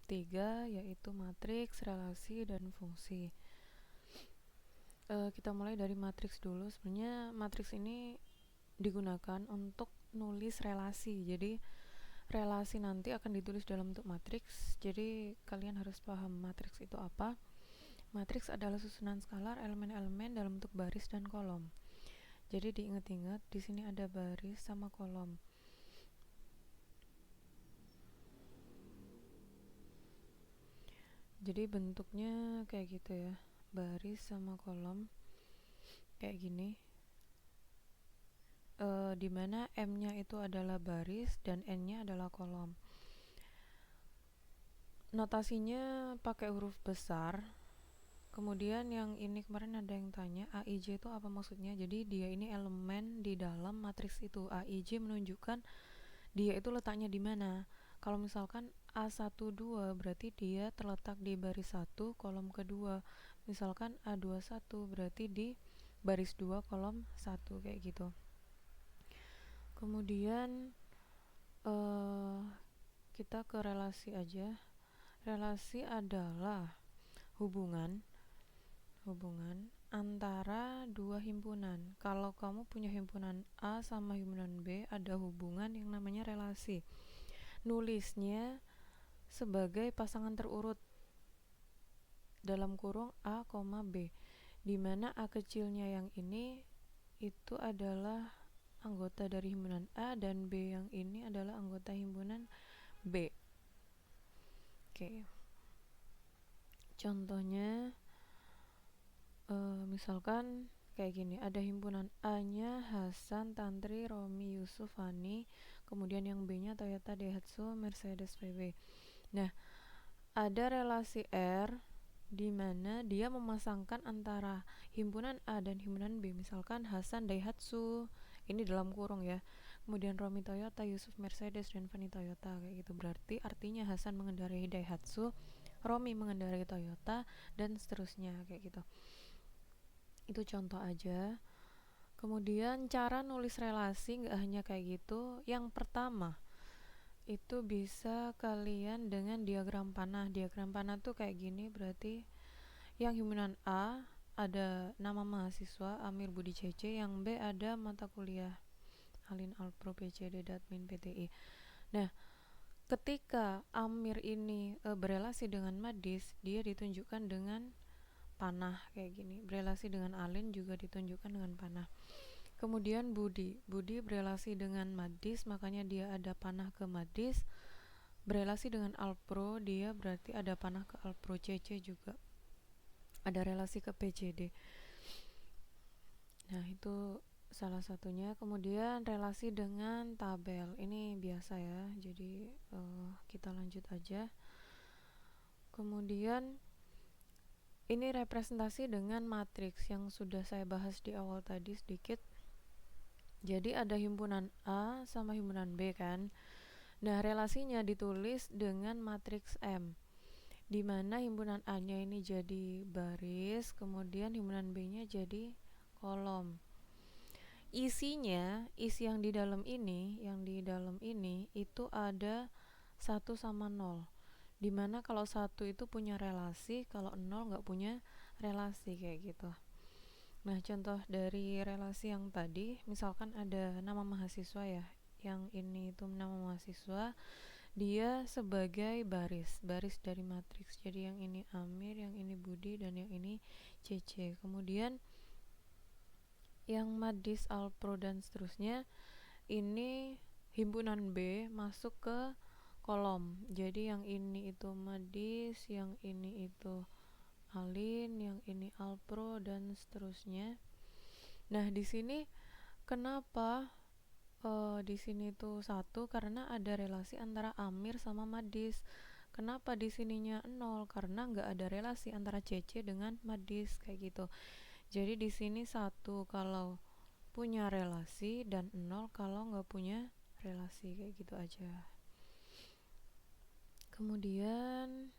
ketiga yaitu matriks, relasi, dan fungsi. Kita mulai dari matriks dulu. Sebenarnya matriks ini digunakan untuk nulis relasi. Jadi relasi nanti akan ditulis dalam bentuk matriks. Jadi kalian harus paham matriks itu apa. Matriks adalah susunan skalar elemen-elemen dalam bentuk baris dan kolom. Jadi diingat-ingat, di sini ada baris sama kolom. Jadi bentuknya kayak gitu ya, baris sama kolom kayak gini. Dimana M-nya itu adalah baris dan N-nya adalah kolom. Notasinya pakai huruf besar. Kemudian yang ini kemarin ada yang tanya AIJ itu apa maksudnya. Jadi dia ini elemen di dalam matriks itu. AIJ menunjukkan dia itu letaknya di mana. Kalau misalkan A12 berarti dia terletak di baris 1 kolom kedua. Misalkan A21 berarti di baris 2 kolom 1 kayak gitu. Kemudian kita ke relasi aja. Relasi adalah hubungan antara dua himpunan. Kalau kamu punya himpunan A sama himpunan B, ada hubungan yang namanya relasi. Nulisnya sebagai pasangan terurut dalam kurung A, B, dimana A kecilnya yang ini itu adalah anggota dari himpunan A dan B yang ini adalah anggota himpunan B. Oke. Contohnya misalkan kayak gini, ada himpunan A-nya Hasan, Tantri, Romi, Yusuf, Fani, kemudian yang B-nya Toyota, Daihatsu, Mercedes, VW. Nah, ada relasi R di mana dia memasangkan antara himpunan A dan himpunan B. Misalkan Hasan Daihatsu, ini dalam kurung ya. Kemudian Romi Toyota, Yusuf Mercedes, dan Fani Toyota kayak gitu. Berarti artinya Hasan mengendarai Daihatsu, Romi mengendarai Toyota, dan seterusnya kayak gitu. Itu contoh aja. Kemudian cara nulis relasi nggak hanya kayak gitu. Yang pertama itu bisa kalian dengan diagram panah. Diagram panah tuh kayak gini, berarti yang himpunan A ada nama mahasiswa Amir Budi CC, yang B ada mata kuliah Alin Alpro PCD Datmin PTI. Nah, ketika Amir ini berelasi dengan Madis, dia ditunjukkan dengan panah kayak gini. Berelasi dengan Alin juga ditunjukkan dengan panah. Kemudian Budi berelasi dengan Madis, makanya dia ada panah ke Madis. Berelasi dengan Alpro, dia berarti ada panah ke Alpro. CC juga ada relasi ke PCD. Nah, itu salah satunya. Kemudian relasi dengan tabel, ini biasa ya, jadi kita lanjut aja. Kemudian ini representasi dengan matriks yang sudah saya bahas di awal tadi sedikit. Jadi ada himpunan A sama himpunan B kan. Nah, relasinya ditulis dengan matriks M, di mana himpunan A-nya ini jadi baris, kemudian himpunan B-nya jadi kolom. Isinya, isi yang di dalam ini itu ada 1 sama 0. Dimana kalau 1 itu punya relasi, kalau 0 nggak punya relasi kayak gitu. Nah, contoh dari relasi yang tadi, misalkan ada nama mahasiswa ya, yang ini itu nama mahasiswa, dia sebagai baris dari matriks. Jadi yang ini Amir, yang ini Budi, dan yang ini CC. Kemudian yang Madis, Alpro, dan seterusnya, ini himpunan B masuk ke kolom. Jadi yang ini itu Madis, yang ini itu Alin, yang ini Alpro, dan seterusnya. Nah, di sini kenapa di sini tuh 1? Karena ada relasi antara Amir sama Madis. Kenapa di sininya 0? Karena nggak ada relasi antara CC dengan Madis kayak gitu. Jadi di sini 1 kalau punya relasi dan 0 kalau nggak punya relasi kayak gitu aja. Kemudian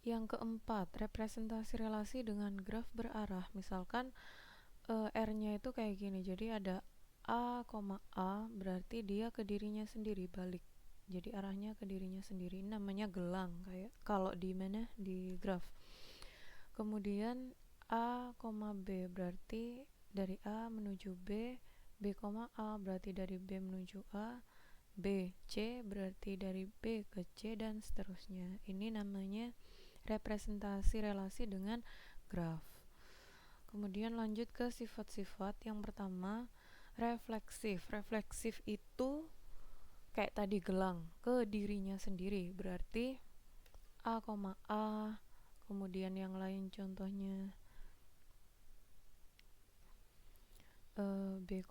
yang keempat, representasi relasi dengan graf berarah. Misalkan R-nya itu kayak gini. Jadi ada A, A berarti dia ke dirinya sendiri, balik. jadi arahnya ke dirinya sendiri. Ini namanya gelang, kayak kalau di mana di graf. Kemudian A, B berarti dari A menuju B, B, A berarti dari B menuju A, B, C berarti dari B ke C, dan seterusnya. Ini namanya representasi relasi dengan graf. Kemudian lanjut ke sifat-sifat. Yang pertama, refleksif. Refleksif itu kayak tadi gelang, ke dirinya sendiri. Berarti A, A, kemudian yang lain contohnya B, B,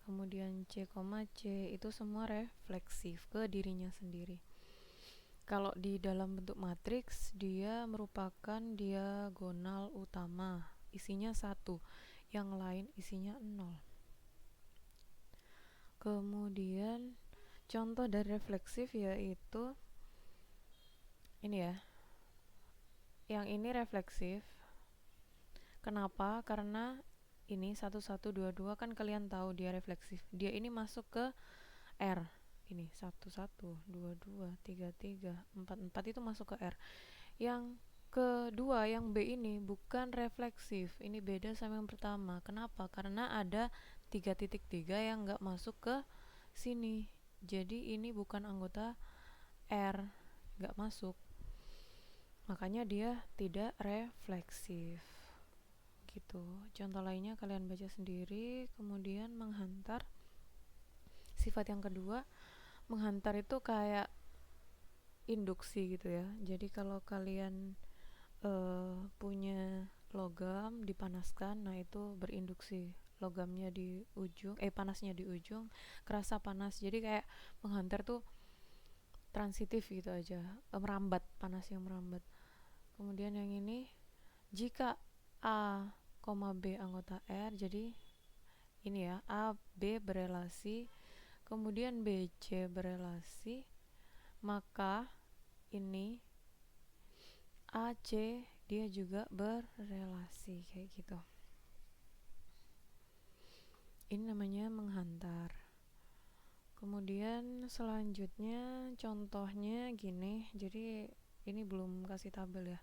kemudian C, C, itu semua refleksif ke dirinya sendiri. Kalau di dalam bentuk matriks, dia merupakan diagonal utama, isinya 1, yang lain isinya 0. Kemudian contoh dari refleksif yaitu ini ya. Yang ini refleksif. Kenapa? Karena ini 1122 kan kalian tahu dia refleksif. Dia ini masuk ke R. Ini 1122 33 44 itu masuk ke R. Yang kedua, yang B ini bukan refleksif. Ini beda sama yang pertama. Kenapa? Karena ada 3.3 yang nggak masuk ke sini. Jadi ini bukan anggota R, nggak masuk. Makanya dia tidak refleksif. Gitu. Contoh lainnya kalian baca sendiri. Kemudian menghantar. Sifat yang kedua, menghantar itu kayak induksi gitu ya. Jadi kalau kalian punya logam dipanaskan, nah itu berinduksi. Logamnya di ujung, panasnya di ujung, kerasa panas. Jadi kayak menghantar tuh transitif gitu aja, merambat, panas yang merambat. Kemudian yang ini, jika A, B anggota R, jadi ini ya, A, B berelasi, kemudian B, C berelasi, maka ini A, C dia juga berelasi, kayak gitu. Ini namanya menghantar. Kemudian selanjutnya contohnya gini, jadi ini belum kasih tabel ya.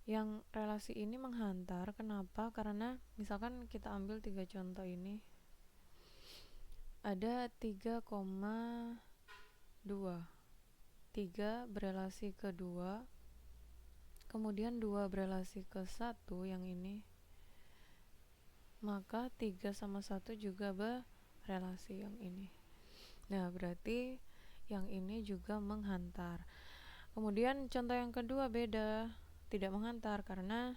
Yang relasi ini menghantar, kenapa? Karena misalkan kita ambil 3 contoh ini, ada 3,2, 3 berelasi ke 2, kemudian 2 berelasi ke 1 yang ini, maka 3 sama 1 juga berelasi yang ini. Nah, berarti yang ini juga menghantar. Kemudian contoh yang kedua beda, tidak menghantar, karena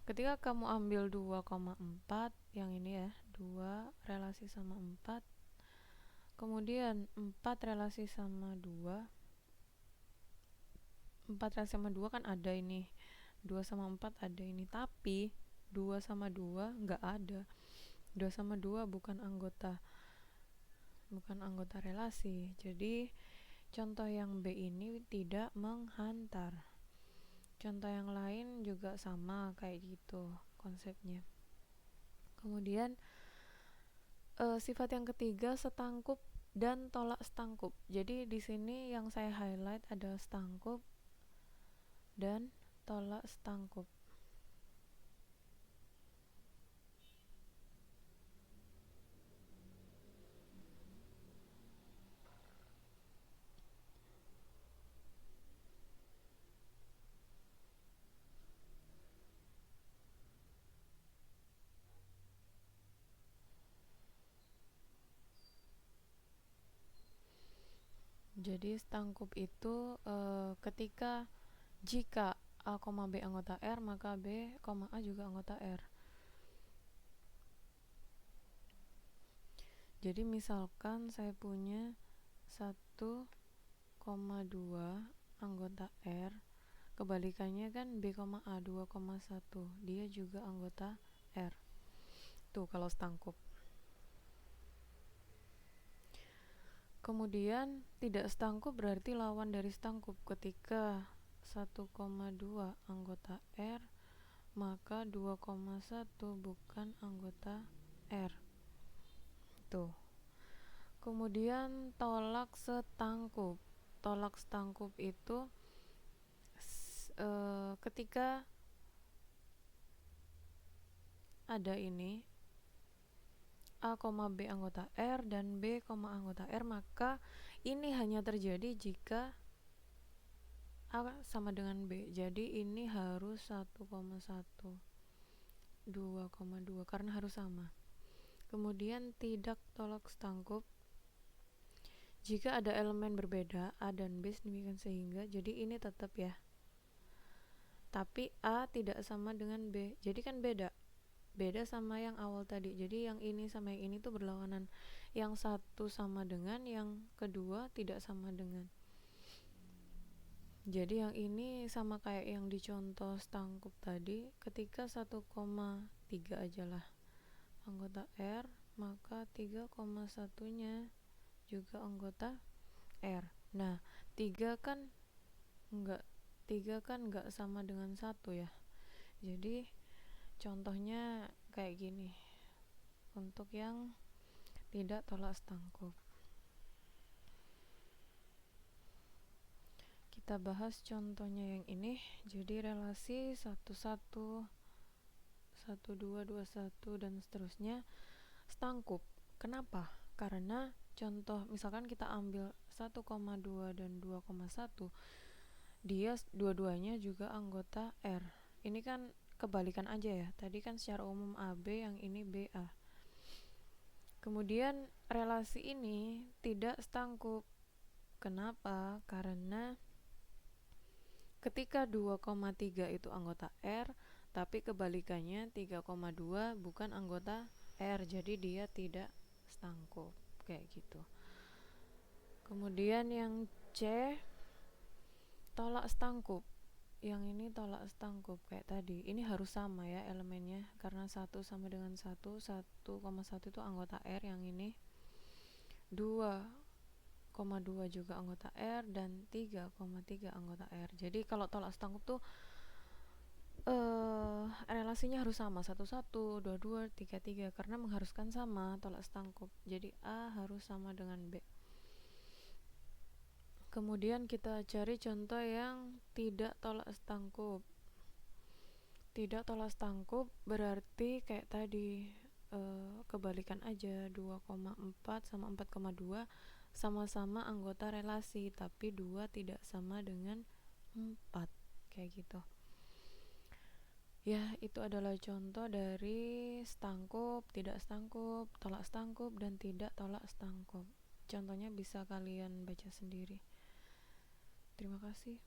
ketika kamu ambil 2,4 yang ini ya, 2 relasi sama 4, kemudian 4 relasi sama 2, 4 relasi sama 2 kan ada ini, 2 sama 4 ada ini, tapi 2 sama 2 nggak ada. 2 sama 2 bukan anggota relasi. Jadi contoh yang B ini tidak menghantar. Contoh yang lain juga sama kayak gitu konsepnya. Kemudian sifat yang ketiga, setangkup dan tolak setangkup. Jadi di sini yang saya highlight adalah setangkup dan tolak setangkup. Jadi setangkup itu ketika jika A, B anggota R, maka B, A juga anggota R. Jadi misalkan saya punya 1,2 anggota R, kebalikannya kan B, A 2,1, dia juga anggota R. Tuh kalau setangkup. Kemudian tidak setangkup berarti lawan dari setangkup. Ketika 1,2 anggota R, maka 2,1 bukan anggota R. Tuh. Kemudian tolak setangkup. Tolak setangkup itu ketika ada ini A, B anggota R dan B, anggota R, maka ini hanya terjadi jika A sama dengan B. Jadi ini harus 1,1, 2,2 karena harus sama. Kemudian tidak tolak setangkup jika ada elemen berbeda A dan B sedemikian sehingga, jadi ini tetap ya, tapi A tidak sama dengan B, jadi kan beda sama yang awal tadi. Jadi yang ini sama yang ini tuh berlawanan, yang satu sama dengan yang kedua tidak sama dengan. Jadi yang ini sama kayak yang di contoh setangkup tadi, ketika 1,3 aja lah anggota R, maka 3,1 nya juga anggota R. Nah, 3 kan enggak sama dengan 1 ya. Jadi contohnya kayak gini untuk yang tidak tolak setangkup. Kita bahas contohnya yang ini. Jadi relasi 11, 12, 21 dan seterusnya setangkup. Kenapa? Karena contoh misalkan kita ambil 1,2 dan 2,1, dia dua-duanya juga anggota R. Ini kan kebalikan aja ya, tadi kan secara umum AB, yang ini BA. Kemudian relasi ini tidak setangkup. Kenapa? Karena ketika 2,3 itu anggota R, tapi kebalikannya 3,2 bukan anggota R, jadi dia tidak setangkup kayak gitu. Kemudian yang C, tolak setangkup. Yang ini tolak setangkup kayak tadi. Ini harus sama ya elemennya, karena 1 sama dengan 1, 1,1 itu anggota R, yang ini 2,2 juga anggota R dan 3,3 anggota R. Jadi kalau tolak setangkup tuh relasinya harus sama, 11, 22, 33, karena mengharuskan sama tolak setangkup. Jadi A harus sama dengan B. Kemudian kita cari contoh yang tidak tolak setangkup. Tidak tolak setangkup berarti kayak tadi, kebalikan aja, 2,4 sama 4,2 sama-sama anggota relasi, tapi 2 tidak sama dengan 4 kayak gitu ya. Itu adalah contoh dari setangkup, tidak setangkup, tolak setangkup, dan tidak tolak setangkup. Contohnya bisa kalian baca sendiri. Terima kasih.